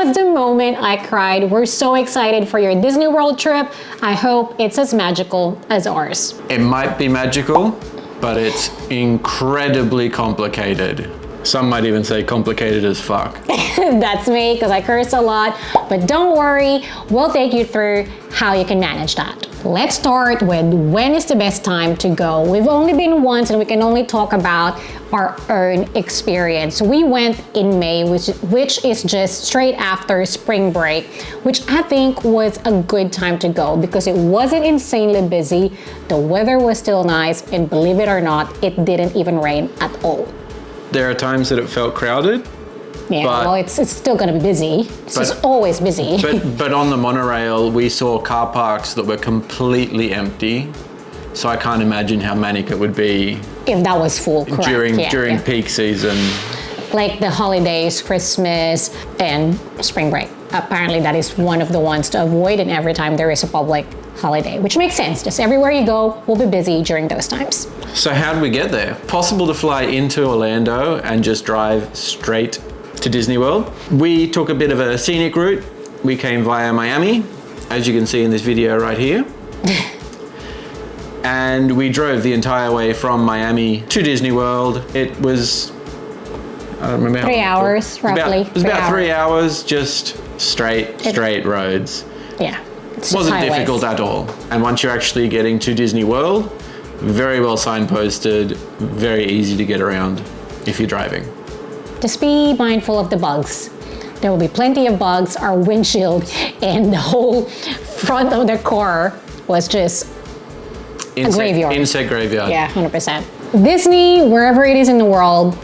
was the moment I cried. We're so excited for your Disney World trip. I hope it's as magical as ours. It might be magical, but it's incredibly complicated. Some might even say complicated as fuck. That's me, because I curse a lot. But don't worry, we'll take you through how you can manage that. Let's start with when is the best time to go. We've only been once and we can only talk about our own experience. We went in May, which is just straight after spring break, which I think was a good time to go because it wasn't insanely busy, the weather was still nice, and believe it or not, it didn't even rain at all. There are times that it felt crowded. Yeah, well, it's still going to be busy. It's always busy. But on the monorail, we saw car parks that were completely empty. So I can't imagine how manic it would be if that was full, correct. during peak season. Like the holidays, Christmas, and spring break. Apparently that is one of the ones to avoid, and every time there is a public holiday, which makes sense. Just everywhere you go will be busy during those times. So how did we get there? Possible to fly into Orlando and just drive straight to Disney World. We took a bit of a scenic route. We came via Miami, as you can see in this video right here. And we drove the entire way from Miami to Disney World. It was, I don't remember how 3 hours, roughly. It was about 3 hours, just straight roads. Yeah. It wasn't difficult at all. And once you're actually getting to Disney World, very well signposted, very easy to get around if you're driving. Just be mindful of the bugs. There will be plenty of bugs. Our windshield and the whole front of the car was just a graveyard. Insect graveyard. Yeah, 100%. Disney, wherever it is in the world,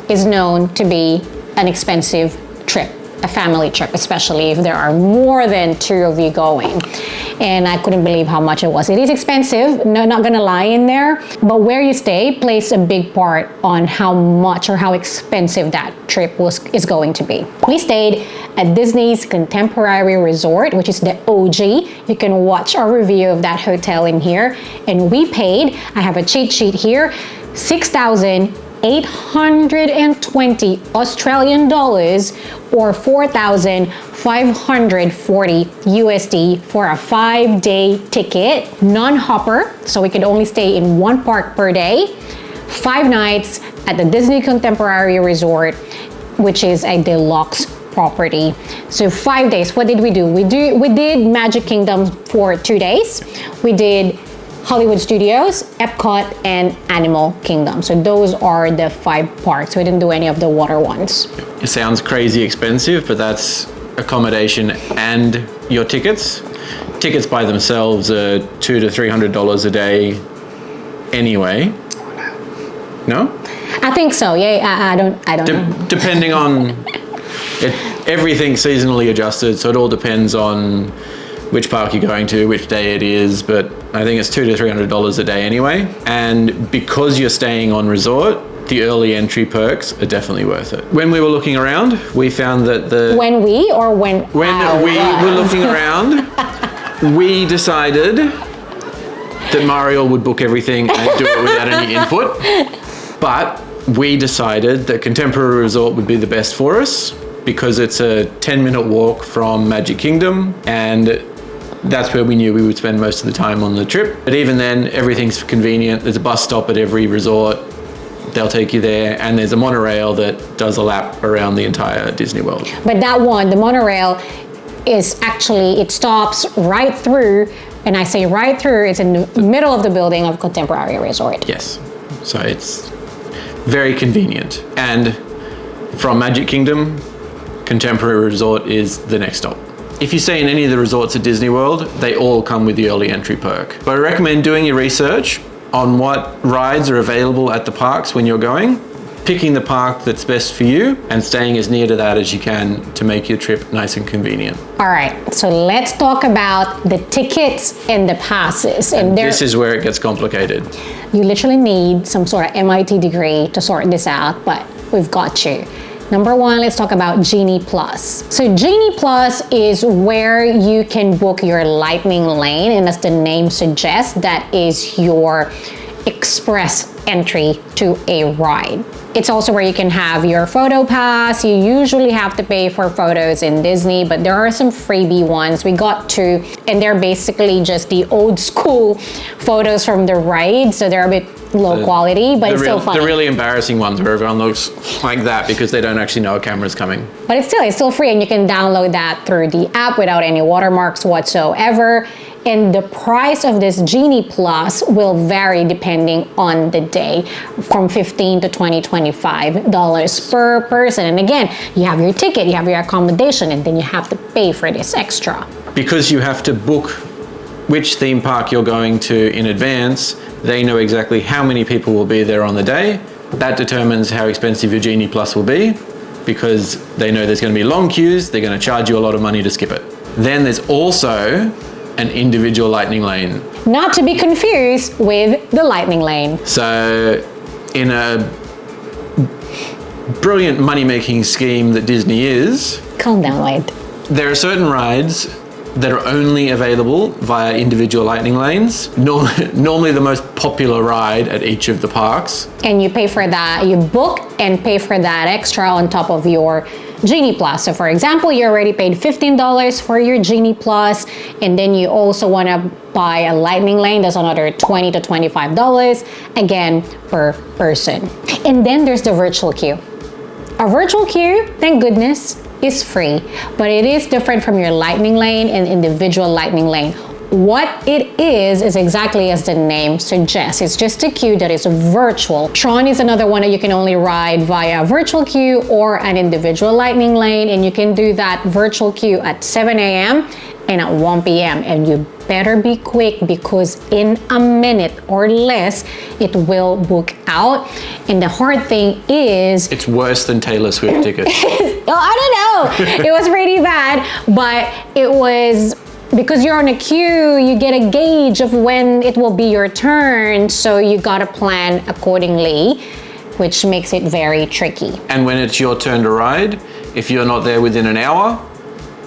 is known to be an expensive trip. A family trip, especially if there are more than 2 of you going. And I couldn't believe how much it was. It is expensive, no, not gonna lie in there, but where you stay plays a big part on how much or how expensive that trip is going to be. We stayed at Disney's Contemporary Resort, which is the OG. You can watch our review of that hotel in here. And we paid, I have a cheat sheet here, 6,820 Australian dollars or 4,540 USD for a 5-day ticket, non-hopper, so we could only stay in one park per day, 5 nights at the Disney Contemporary Resort, which is a deluxe property. So 5 days, what did we do? We did Magic Kingdom for 2 days. We did Holywood Studios, Epcot, and Animal Kingdom. So those are the 5 parks. We didn't do any of the water ones. It sounds crazy expensive, but that's accommodation and your tickets. Tickets by themselves are $200 to $300 a day anyway. No? I think so. Yeah, I don't know. Depending on it, everything's seasonally adjusted, so it all depends on which park you're going to, which day it is, but I think it's $200 to $300 a day anyway. And because you're staying on resort, the early entry perks are definitely worth it. When we were looking around, we found that when we were looking around, we decided that Mario would book everything and do it without any input. But we decided that Contemporary Resort would be the best for us because it's a 10-minute walk from Magic Kingdom, and that's where we knew we would spend most of the time on the trip. But even then, everything's convenient. There's a bus stop at every resort. They'll take you there, and there's a monorail that does a lap around the entire Disney World. But that one, the monorail, is actually, it stops right through, and I say right through, it's in the middle of the building of Contemporary Resort. Yes, so it's very convenient. And from Magic Kingdom, Contemporary Resort is the next stop. If you stay in any of the resorts at Disney World, they all come with the early entry perk. But I recommend doing your research on what rides are available at the parks when you're going, picking the park that's best for you, and staying as near to that as you can to make your trip nice and convenient. All right, so let's talk about the tickets and the passes. And this is where it gets complicated. You literally need some sort of MIT degree to sort this out, but we've got you. Number one, let's talk about Genie Plus. So Genie Plus is where you can book your lightning lane, and as the name suggests, that is your express entry to a ride. It's also where you can have your photo pass. You usually have to pay for photos in Disney, but there are some freebie ones. We got two, and they're basically just the old school photos from the ride, so they're a bit low quality, but it's still fun. The really embarrassing ones where everyone looks like that because they don't actually know a camera's coming. But it's still free, and you can download that through the app without any watermarks whatsoever. And the price of this Genie Plus will vary depending on the day, from $15 to $25 per person. And again, you have your ticket, you have your accommodation, and then you have to pay for this extra. Because you have to book which theme park you're going to in advance, they know exactly how many people will be there on the day. That determines how expensive your Genie Plus will be, because they know there's going to be long queues, they're going to charge you a lot of money to skip it. Then there's also an individual lightning lane. Not to be confused with the lightning lane. So in a brilliant money-making scheme that Disney is, Calm down, Lloyd. there are certain rides that are only available via individual lightning lanes. Normally the most popular ride at each of the parks. And you pay for that, you book and pay for that extra on top of your Genie Plus. So for example, you already paid $15 for your Genie Plus, and then you also want to buy a lightning lane, that's another $20 to $25, again, per person. And then there's the virtual queue. A virtual queue, thank goodness, is free, but it is different from your lightning lane and individual lightning lane. What it is exactly as the name suggests. It's just a queue that is virtual. Tron is another one that you can only ride via a virtual queue or an individual lightning lane, and you can do that virtual queue at 7 a.m. and at 1 p.m. And you better be quick, because in a minute or less, it will book out. And the hard thing is... It's worse than Taylor Swift tickets. Well, I don't know. It was pretty bad, but it was... Because you're on a queue, you get a gauge of when it will be your turn, so you gotta plan accordingly, which makes it very tricky. And when it's your turn to ride, if you're not there within an hour,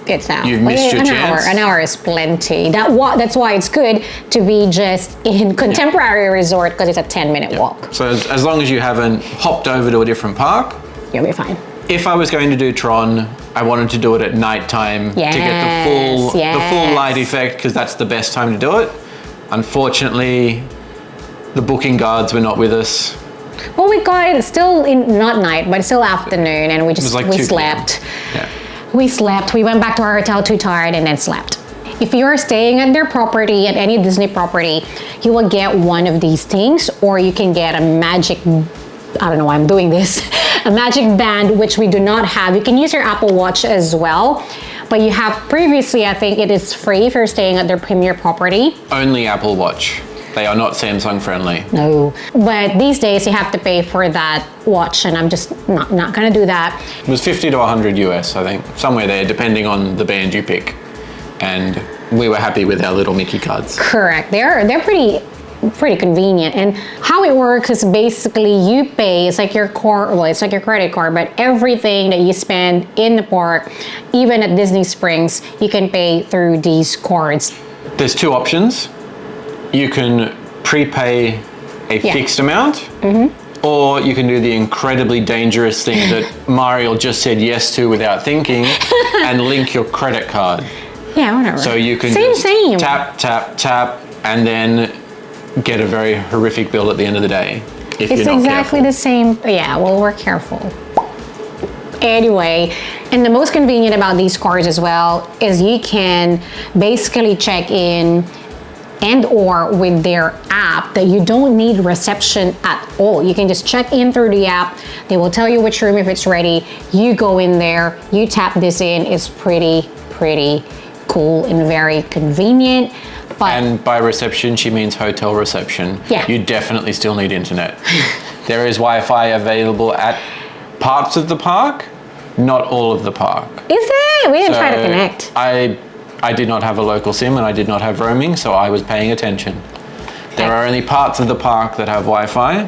it's out. You've missed your chance. An hour is plenty. That's why it's good to be just in Contemporary Resort, because it's a 10-minute walk. So as long as you haven't hopped over to a different park, you'll be fine. If I was going to do Tron, I wanted to do it at nighttime to get the full light effect, because that's the best time to do it. Unfortunately, the booking guards were not with us. Well, we got it still not night, but still afternoon, and we slept. Yeah. We slept. We went back to our hotel too tired, and then slept. If you're staying at their property, at any Disney property, you will get one of these things, or you can get a magic, I don't know why I'm doing this, a magic band, which we do not have. You can use your Apple Watch as well, but you have previously, I think it is free if you're staying at their premier property. Only Apple Watch. They are not Samsung friendly. No, but these days you have to pay for that watch, and I'm just not gonna do that. It was 50 to 100 US, I think, somewhere there, depending on the band you pick. And we were happy with our little Mickey cards. Correct. They're pretty convenient, and how it works is basically you pay, it's like your credit card, but everything that you spend in the park, even at Disney Springs, you can pay through these cards. There's two options. You can prepay a fixed amount, or you can do the incredibly dangerous thing that Mariel just said yes to without thinking, and link your credit card. Yeah, whatever. So you can same. tap, tap, tap, and then get a very horrific bill at the end of the day if you're not exactly careful. the same. Yeah, well, we're careful. Anyway, and the most convenient about these cards as well is you can basically check in and or with their app, that you don't need reception at all. You can just check in through the app. They will tell you which room if it's ready. You go in there, you tap this in. It's pretty cool and very convenient. But and by reception, she means hotel reception. Yeah. You definitely still need internet. There is Wi-Fi available at parts of the park, not all of the park. Is there? We didn't try to connect. I did not have a local SIM, and I did not have roaming, so I was paying attention. There are only parts of the park that have Wi-Fi,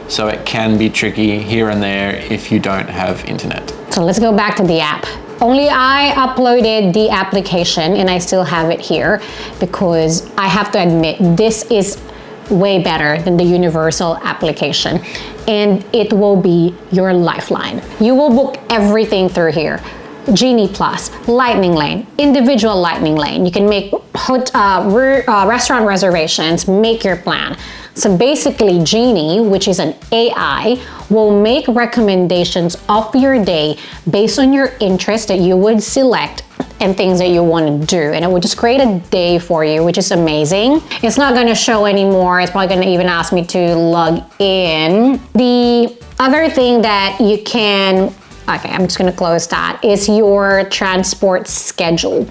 so it can be tricky here and there if you don't have internet. So let's go back to the app. Only I uploaded the application, and I still have it here, because I have to admit, this is way better than the universal application, and it will be your lifeline. You will book everything through here. Genie Plus, Lightning Lane, individual Lightning Lane. You can make restaurant reservations, make your plan. So basically, Genie, which is an AI, will make recommendations of your day based on your interest that you would select and things that you want to do, and it will just create a day for you, which is amazing. It's not going to show anymore. It's probably going to even ask me to log in. The other thing that you can, okay, I'm just going to close that, is your transport schedule.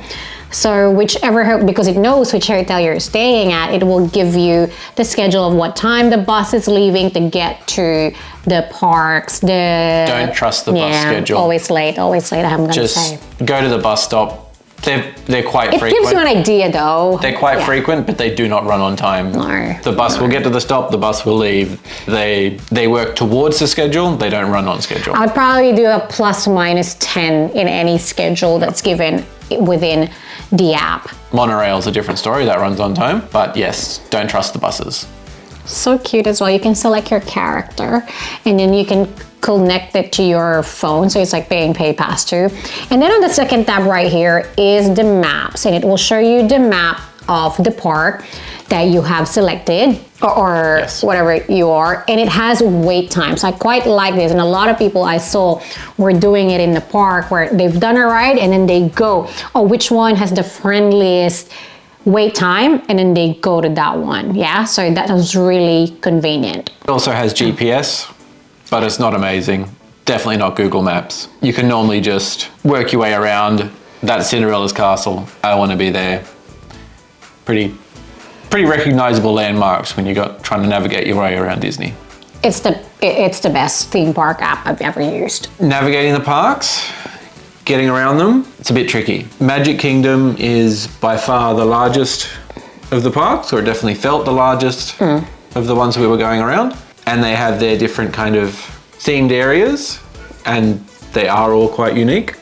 So whichever, because it knows which hotel you're staying at, it will give you the schedule of what time the bus is leaving to get to the parks. Don't trust the bus schedule. Always late, I'm going to say. Just go to the bus stop. They're quite frequent. It gives you an idea though. They're quite frequent, but they do not run on time. No. The bus will get to the stop, the bus will leave. They work towards the schedule, they don't run on schedule. I would probably do a plus minus 10 in any schedule that's given within the app. Monorail's a different story, that runs on time, but yes, don't trust the buses. So cute as well. You can select your character and then you can connect it to your phone, so it's like paying pass to. And then on the second tab right here is the maps, and it will show you the map of the park that you have selected or yes, whatever you are, and it has wait times. I quite like this, and a lot of people I saw were doing it in the park where they've done a ride and then they go, oh, which one has the friendliest wait time, and then they go to that one. Yeah, so that was really convenient. It also has GPS, but it's not amazing. Definitely not Google Maps. You can normally just work your way around. That's Cinderella's castle. I want to be there. Pretty recognizable landmarks when you're trying to navigate your way around Disney. It's the best theme park app I've ever used. Navigating the parks, getting around them, it's a bit tricky. Magic Kingdom is by far the largest of the parks, or it definitely felt the largest of the ones we were going around. And they have their different kind of themed areas, and they are all quite unique.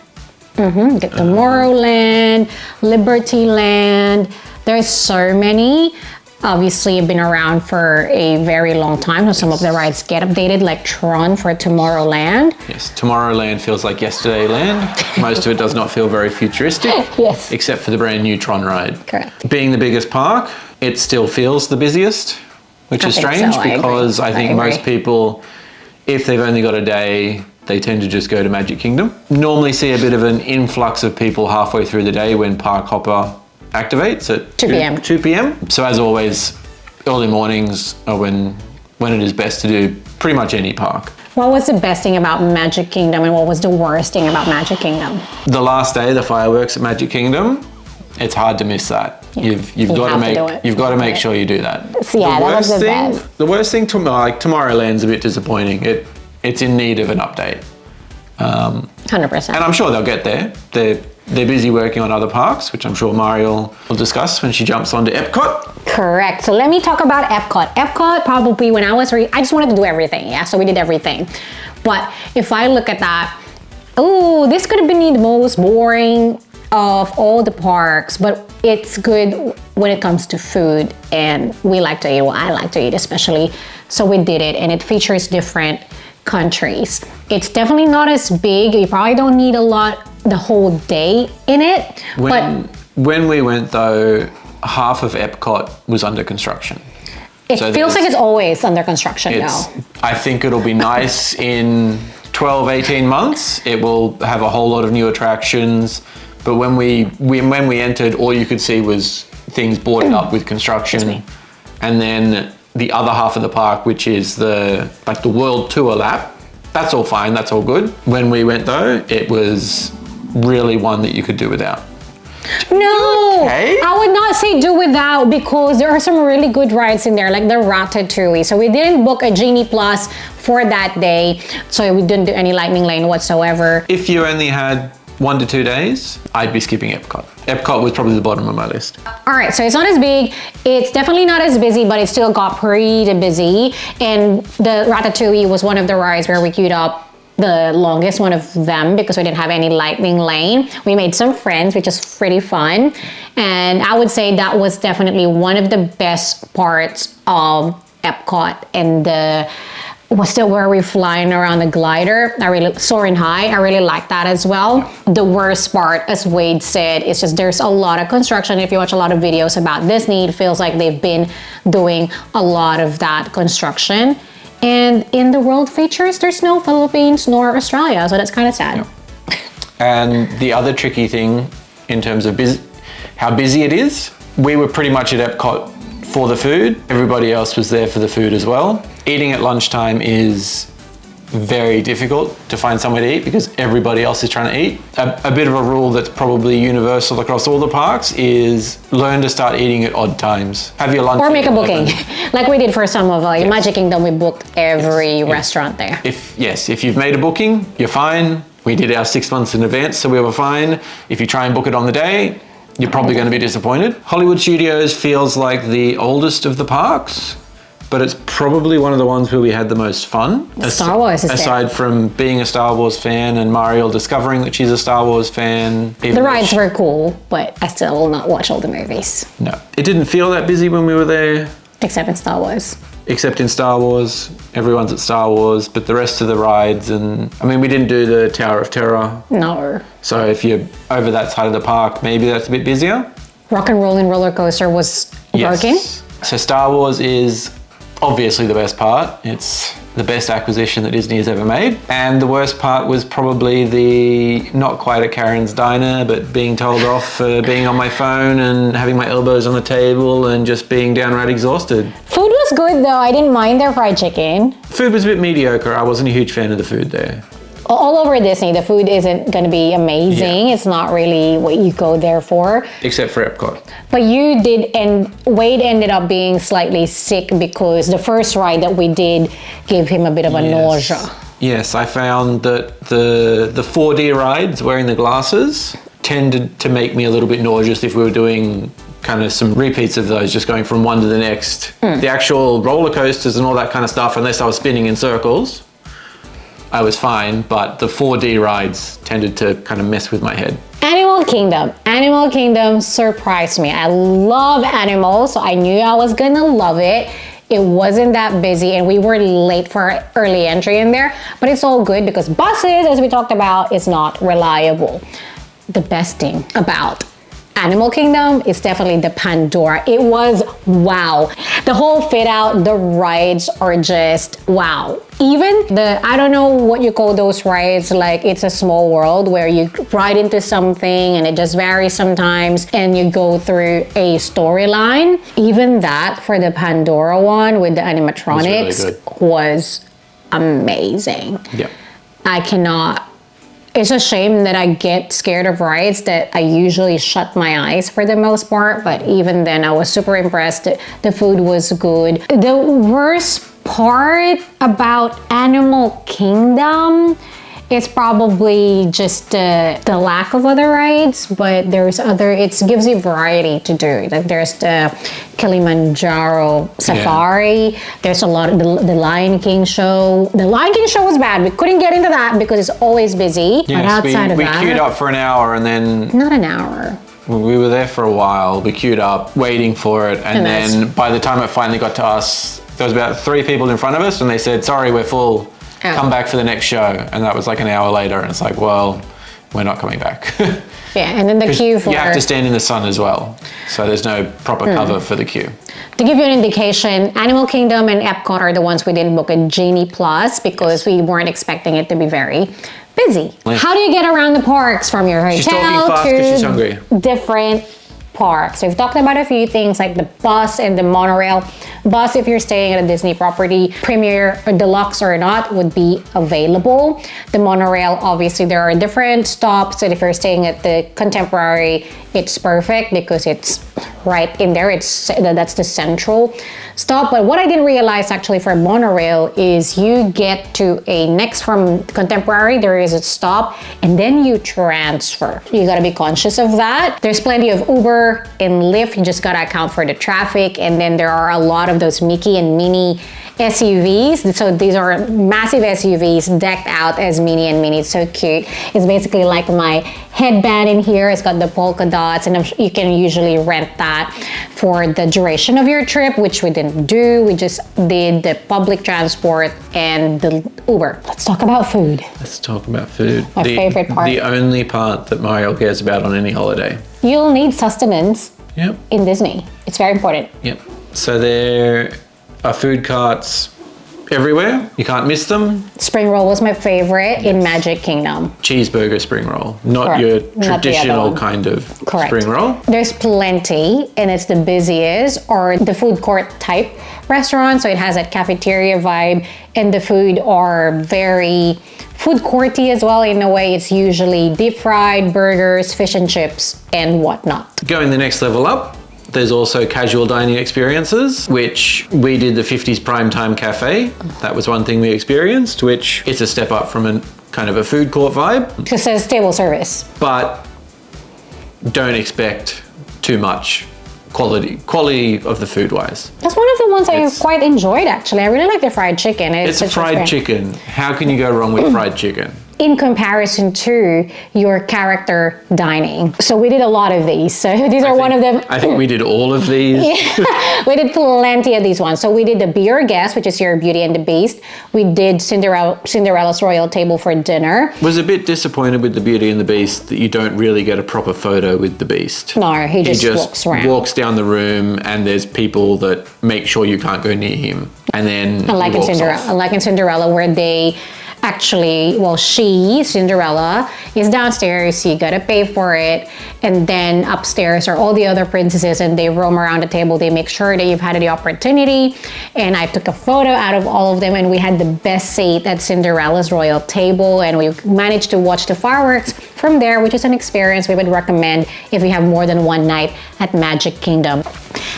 Get Tomorrowland, Liberty Land. There's so many. Obviously, have been around for a very long time, so some of the rides get updated, like Tron for Tomorrowland. Yes, Tomorrowland feels like yesterday land. Most of it does not feel very futuristic. Yes. Except for the brand new Tron ride. Correct. Being the biggest park, it still feels the busiest, which is strange because I think most people, if they've only got a day, they tend to just go to Magic Kingdom. Normally see a bit of an influx of people halfway through the day when Park Hopper activates at 2 p.m. So as always, early mornings are when it is best to do pretty much any park. What was the best thing about Magic Kingdom and what was the worst thing about Magic Kingdom? The last day, the fireworks at Magic Kingdom, it's hard to miss that. Yeah. You've got to make sure you do that. So yeah, that was the best. The worst thing, Tomorrowland's a bit disappointing. It's in need of an update. 100%. And I'm sure they'll get there. They're busy working on other parks, which I'm sure Mariel will discuss when she jumps onto Epcot. Correct. So let me talk about Epcot. Epcot, probably when I was I just wanted to do everything. Yeah, so we did everything. But if I look at that, oh, this could have been the most boring of all the parks, but it's good when it comes to food, and we like to eat. Well, I like to eat especially. So we did it, and it features different countries. It's definitely not as big. You probably don't need the whole day in it. When we went though, half of Epcot was under construction. It feels like it's always under construction now. I think it'll be nice in 12, 18 months. It will have a whole lot of new attractions. But when we entered, all you could see was things boarded up with construction. And then the other half of the park, which is the world tour lap, that's all fine, that's all good. When we went though, it was really one that you could do without. No, okay? I would not say do without, because there are some really good rides in there, like the Ratatouille. So we didn't book a Genie Plus for that day, so we didn't do any Lightning Lane whatsoever. If you only had 1 to 2 days, I'd be skipping Epcot. Epcot was probably the bottom of my list. All right, so it's not as big. It's definitely not as busy, but it still got pretty busy. And the Ratatouille was one of the rides where we queued up the longest one of them because we didn't have any lightning lane. We made some friends, which is pretty fun. And I would say that was definitely one of the best parts of Epcot. And was still where we're flying around the glider. Soaring high. I really like that as well. The worst part, as Wade said, is just there's a lot of construction. If you watch a lot of videos about Disney, it feels like they've been doing a lot of that construction. And in the world features, there's no Philippines nor Australia, so that's kind of sad. Yeah. And the other tricky thing in terms of how busy it is, we were pretty much at Epcot for the food. Everybody else was there for the food as well. Eating at lunchtime is very difficult to find somewhere to eat because everybody else is trying to eat. A bit of a rule that's probably universal across all the parks is learn to start eating at odd times. Have your lunch. Or make a booking. Like we did for some of Magic Kingdom, we booked every restaurant there. If you've made a booking, you're fine. We did our 6 months in advance, so we were fine. If you try and book it on the day, you're probably going to be disappointed. Hollywood Studios feels like the oldest of the parks, but it's probably one of the ones where we had the most fun. Star Wars is aside from being a Star Wars fan and Mariel discovering that she's a Star Wars fan. The rides were cool, but I still will not watch all the movies. No. It didn't feel that busy when we were there. Except in Star Wars. Except in Star Wars. Everyone's at Star Wars, but the rest of the rides we didn't do the Tower of Terror. No. So if you're over that side of the park, maybe that's a bit busier. Rock and Rollin' Roller Coaster was working. So Star Wars is obviously the best part. It's the best acquisition that Disney has ever made. And the worst part was probably the not quite at Karen's Diner, but being told off for being on my phone and having my elbows on the table and just being downright exhausted. Food was good though. I didn't mind their fried chicken. Food was a bit mediocre. I wasn't a huge fan of the food there. All over Disney, the food isn't going to be amazing. Yeah. It's not really what you go there for. Except for Epcot. But you did, and Wade ended up being slightly sick because the first ride that we did gave him a bit of a nausea. Yes, I found that the 4D rides wearing the glasses tended to make me a little bit nauseous if we were doing kind of some repeats of those, just going from one to the next. The actual roller coasters and all that kind of stuff, unless I was spinning in circles, I was fine, but the 4D rides tended to kind of mess with my head. Animal Kingdom surprised me. I love animals, so I knew I was gonna love it. It wasn't that busy and we were late for early entry in there, but it's all good because buses, as we talked about, is not reliable. The best thing about Animal Kingdom is definitely the Pandora. It was wow. The whole fit out, the rides are just wow. Even I don't know what you call those rides, like It's a Small World, where you ride into something and it just varies sometimes and you go through a storyline. Even that for the Pandora one with the animatronics was amazing. Yeah. It's a shame that I get scared of rides that I usually shut my eyes for the most part, but even then I was super impressed. The food was good. The worst part about Animal Kingdom is probably just the lack of other rides, but it gives you variety to do. Like there's the Kilimanjaro Safari. Yeah. There's a lot of the Lion King show. The Lion King show was bad. We couldn't get into that because it's always busy. Yes, but outside of that, we queued up for an hour and then... Not an hour. We were there for a while. We queued up, waiting for it. And then by the time it finally got to us, there was about 3 people in front of us and they said, sorry, we're full. Come back for the next show. And that was like an hour later. And it's like, well, we're not coming back. Yeah, and then the queue for... You have to stand in the sun as well. So there's no proper cover for the queue. To give you an indication, Animal Kingdom and Epcot are the ones we didn't book a Genie Plus because we weren't expecting it to be very busy. How do you get around the parks from your hotel she's talking fast because she's hungry. Different parks? So we've talked about a few things like the bus and the monorail. Bus, if you're staying at a Disney property, Premier or Deluxe or not, would be available. The monorail, obviously there are different stops, and if you're staying at the Contemporary, it's perfect because it's right in there. That's the central stop. But what I didn't realize actually for monorail is you get to next from Contemporary, there is a stop and then you transfer. You gotta be conscious of that. There's plenty of Uber and Lyft. You just gotta account for the traffic. And then there are a lot of those Mickey and Minnie SUVs. So these are massive SUVs decked out as Minnie and Minnie. It's so cute. It's basically like my headband in here. It's got the polka dots, and you can usually rent that for the duration of your trip, which we didn't do. We just did the public transport and the Uber. Let's talk about food. Let's talk about food. My favorite part. The only part that Mario cares about on any holiday. You'll need sustenance Yep. in Disney. It's very important. Yep. So there are food carts everywhere. You can't miss them. Spring roll was my favorite in Magic Kingdom. Cheeseburger spring roll, not Correct. your Not the other traditional one. kind of Correct. spring roll. There's plenty, and it's the busiest or the food court type restaurant. So it has that cafeteria vibe, and the food are very food courty as well. In a way, it's usually deep fried burgers, fish and chips, and whatnot. Going the next level up, there's also casual dining experiences, which we did the 50s Primetime Cafe. That was one thing we experienced, which it's a step up from a kind of a food court vibe, It says table service. but don't expect too much quality of the food wise. That's one of the ones I It's- quite enjoyed, actually. I really like the fried chicken. It's a fried chicken. How can you go wrong with fried chicken? In comparison to your character dining. So we did a lot of these. So these are one of them. I think we did all of these. We did plenty of these ones. So we did the Be Your Guest, which is your Beauty and the Beast. We did Cinderella's Royal Table for dinner. Was a bit disappointed with the Beauty and the Beast that you don't really get a proper photo with the Beast. No, he He just just walks around. walks down the room, and there's people that make sure you can't go near him. And then Unlike he in walks Cinderella, off. unlike in Cinderella, where they actually, well, Cinderella is downstairs, you gotta pay for it, and then upstairs are all the other princesses, and they roam around the table. They make sure that you've had the opportunity, and I took a photo out of all of them, and we had the best seat at Cinderella's royal table, and we managed to watch the fireworks from there, which is an experience we would recommend if you have more than one night at Magic Kingdom.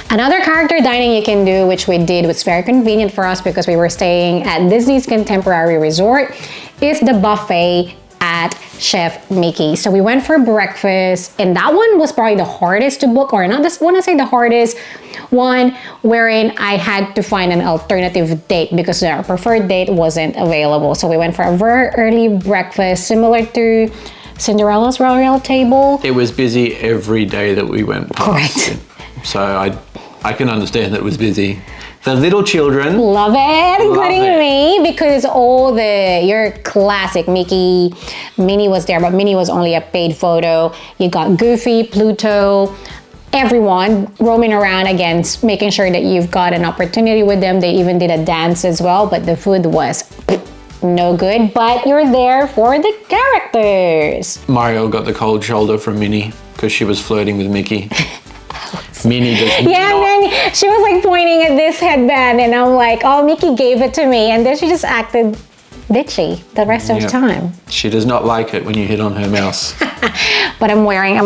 Another character dining you can do, which we did, was very convenient for us because we were staying at Disney's Contemporary Resort, is the buffet at Chef Mickey. So we went for breakfast, and that one was probably the hardest to book, or not this one, I say the hardest one, wherein I had to find an alternative date because our preferred date wasn't available. So we went for a very early breakfast, similar to Cinderella's Royal Table. It was busy every day that we went past. Correct. So I can understand that it was busy. The little children. Love it, including it. me, because all your classic Mickey, Minnie was there, but Minnie was only a paid photo. You got Goofy, Pluto, everyone roaming around again, making sure that you've got an opportunity with them. They even did a dance as well, but the food was no good, but you're there for the characters. Mario got the cold shoulder from Minnie because she was flirting with Mickey. Minnie does Yeah, not. and then she was like pointing at this headband, and I'm like, oh, Mickey gave it to me, and then she just acted bitchy the rest of the Yep. time. She does not like it when you hit on her mouse. But I'm wearing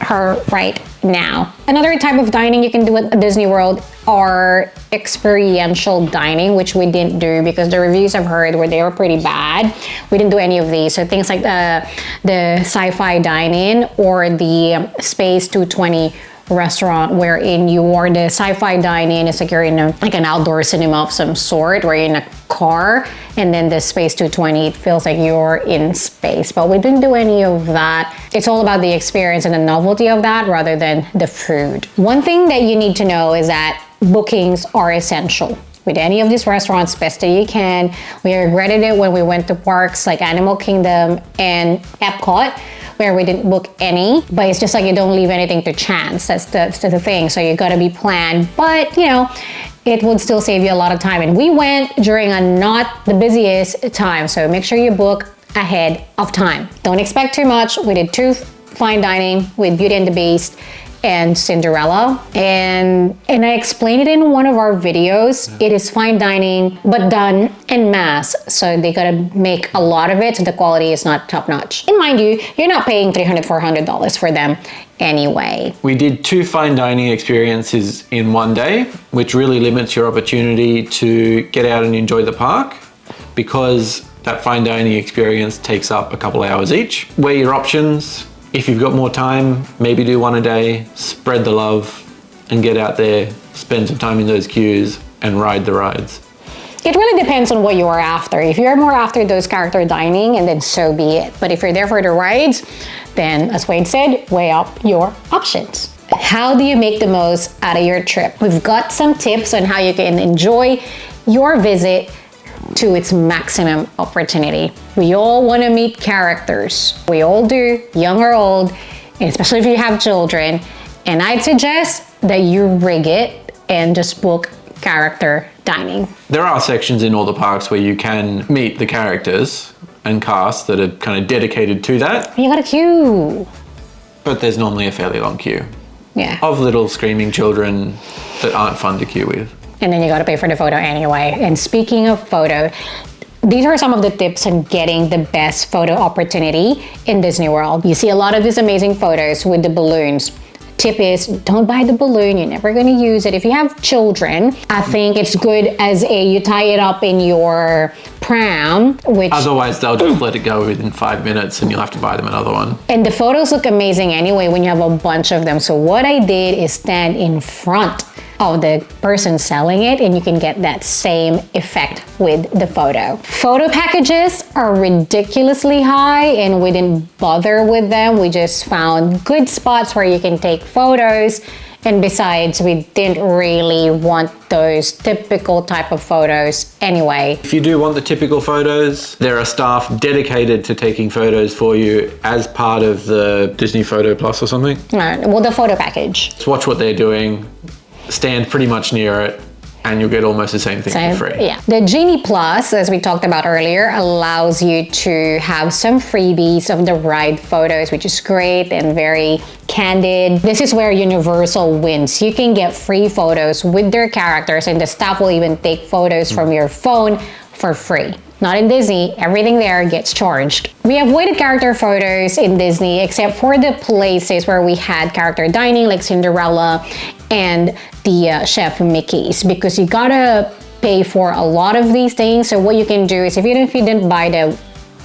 her right now. Another type of dining you can do at Disney World are experiential dining, which we didn't do because the reviews I've heard they were pretty bad. We didn't do any of these. So things like the sci-fi dine-in or the Space 220 restaurant, wherein you are the sci-fi dine-in is like you're in like an outdoor cinema of some sort, where you're in a car, and then the Space 220, it feels like you're in space. But we didn't do any of that. It's all about the experience and the novelty of that rather than the food. One thing that you need to know is that bookings are essential with any of these restaurants, best that you can. We regretted it when we went to parks like Animal Kingdom and Epcot, where we didn't book any, but it's just like you don't leave anything to chance. That's the thing. So you gotta be planned, but you know, it would still save you a lot of time. And we went during a not the busiest time, so make sure you book ahead of time. Don't expect too much. We did 2 fine dining with Beauty and the Beast and Cinderella, and I explained it in one of our videos. It is fine dining, but done en masse. So they gotta make a lot of it, so the quality is not top notch. And mind you, you're not paying $300, $400 for them anyway. We did 2 fine dining experiences in one day, which really limits your opportunity to get out and enjoy the park because that fine dining experience takes up a couple hours each. Weigh your options. If you've got more time, maybe do one a day, spread the love and get out there, spend some time in those queues and ride the rides. It really depends on what you are after. If you're more after those character dining, and then so be it. But if you're there for the rides, then as Wade said, weigh up your options. How do you make the most out of your trip? We've got some tips on how you can enjoy your visit to its maximum opportunity. We all want to meet characters. We all do, young or old, and especially if you have children. And I'd suggest that you rig it and just book character dining. There are sections in all the parks where you can meet the characters and cast that are kind of dedicated to that. You got a queue. But there's normally a fairly long queue. Yeah. Of little screaming children that aren't fun to queue with. And then you got to pay for the photo anyway. And speaking of photo, these are some of the tips on getting the best photo opportunity in Disney World. You see a lot of these amazing photos with the balloons. Tip is, don't buy the balloon. You're never going to use it. If you have children, I think it's good as you tie it up in your pram, which... Otherwise, they'll just let it go within 5 minutes and you'll have to buy them another one. And the photos look amazing anyway when you have a bunch of them. So what I did is stand in front of the person selling it, and you can get that same effect with the photo. Photo packages are ridiculously high, and we didn't bother with them. We just found good spots where you can take photos. And besides, we didn't really want those typical type of photos anyway. If you do want the typical photos, there are staff dedicated to taking photos for you as part of the Disney Photo Plus or something. Well, the photo package. Just watch what they're doing, stand pretty much near it, and you'll get almost the same thing for free. Yeah. The Genie Plus, as we talked about earlier, allows you to have some freebies of the ride photos, which is great and very candid. This is where Universal wins. You can get free photos with their characters, and the staff will even take photos from your phone for free. Not in Disney, everything there gets charged. We avoided character photos in Disney except for the places where we had character dining like Cinderella and the Chef Mickey's, because you gotta pay for a lot of these things. So what you can do is, even if you didn't buy the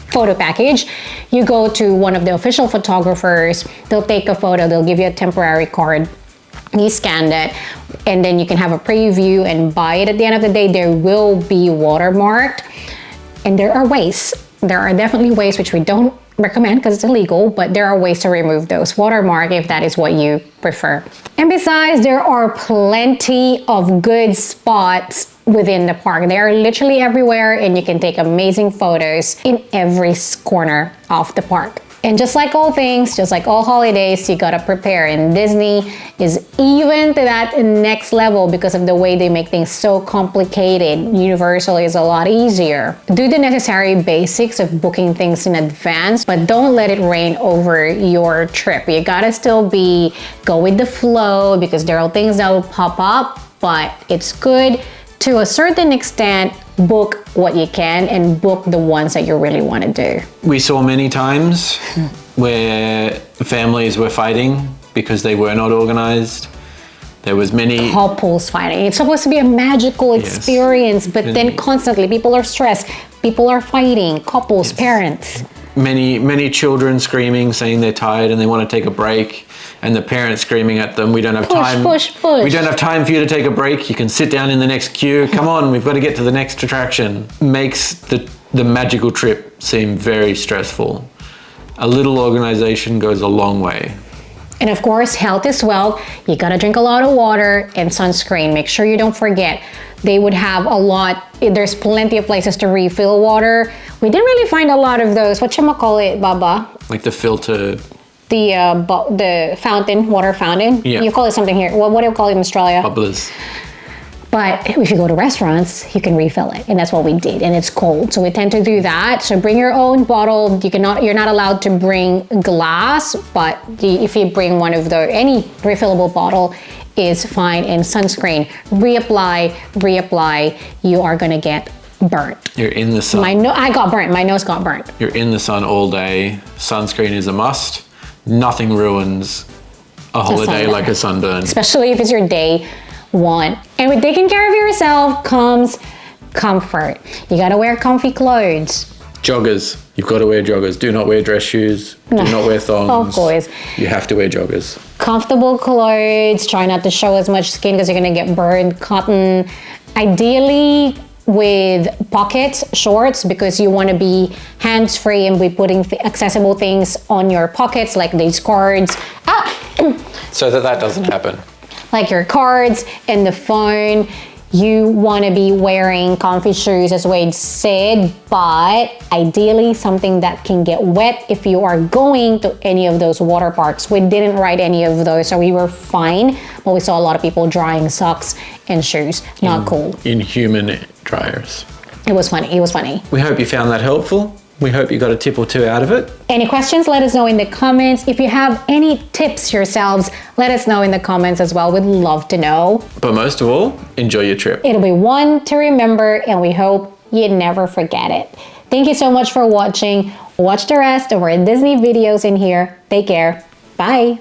photo package, you go to one of the official photographers, they'll take a photo, they'll give you a temporary card, you scan it, and then you can have a preview and buy it. At the end of the day, there will be watermarked. And there are ways. There are definitely ways, which we don't recommend because it's illegal, but there are ways to remove those watermark if that is what you prefer. And besides, there are plenty of good spots within the park. They are literally everywhere, and you can take amazing photos in every corner of the park. And just like all things, just like all holidays, you gotta prepare. And Disney is even to that next level because of the way they make things so complicated. Universal is a lot easier. Do the necessary basics of booking things in advance, but don't let it rain over your trip. You gotta still go with the flow, because there are things that will pop up, but it's good to a certain extent. Book what you can and book the ones that you really want to do. We saw many times where families were fighting because they were not organized. There was many couples fighting. It's supposed to be a magical experience, but then constantly people are stressed, people are fighting, couples, parents. Many children screaming, saying they're tired and they want to take a break, and the parents screaming at them, we don't have time. Push. We don't have time for you to take a break. You can sit down in the next queue. Come on, we've got to get to the next attraction. Makes the magical trip seem very stressful. A little organization goes a long way. And of course, health is wealth. You gotta drink a lot of water and sunscreen. Make sure you don't forget. They would have a lot, there's plenty of places to refill water. We didn't really find a lot of those. Whatchamacallit, Baba? Like the filter. The fountain, water fountain. Yeah. You call it something here. What do you call it in Australia? Bubblers. But if you go to restaurants, you can refill it, and that's what we did. And it's cold, so we tend to do that. So bring your own bottle. You're not allowed to bring glass, but if you bring one of any refillable bottle is fine. And sunscreen, reapply. You are gonna get burnt. You're in the sun. I got burnt. My nose got burnt. You're in the sun all day. Sunscreen is a must. Nothing ruins a holiday like a sunburn. Especially if it's your day one. And with taking care of yourself comes comfort. You gotta wear comfy clothes. Joggers. You've got to wear joggers. Do not wear dress shoes. Do not wear thongs. Of course. You have to wear joggers. Comfortable clothes. Try not to show as much skin because you're gonna get burned. Cotton Ideally with pockets, shorts, because you want to be hands-free and be putting accessible things on your pockets, like these cards. So that doesn't happen. Like your cards and the phone. You want to be wearing comfy shoes, as Wade said, but ideally something that can get wet if you are going to any of those water parks. We didn't ride any of those, so we were fine, but we saw a lot of people drying socks and shoes. Not cool. In human dryers. It was funny. It was funny. We hope you found that helpful. We hope you got a tip or two out of it. Any questions, let us know in the comments. If you have any tips yourselves, let us know in the comments as well. We'd love to know. But most of all, enjoy your trip. It'll be one to remember, and we hope you never forget it. Thank you so much for watching. Watch the rest of our Disney videos in here. Take care. Bye.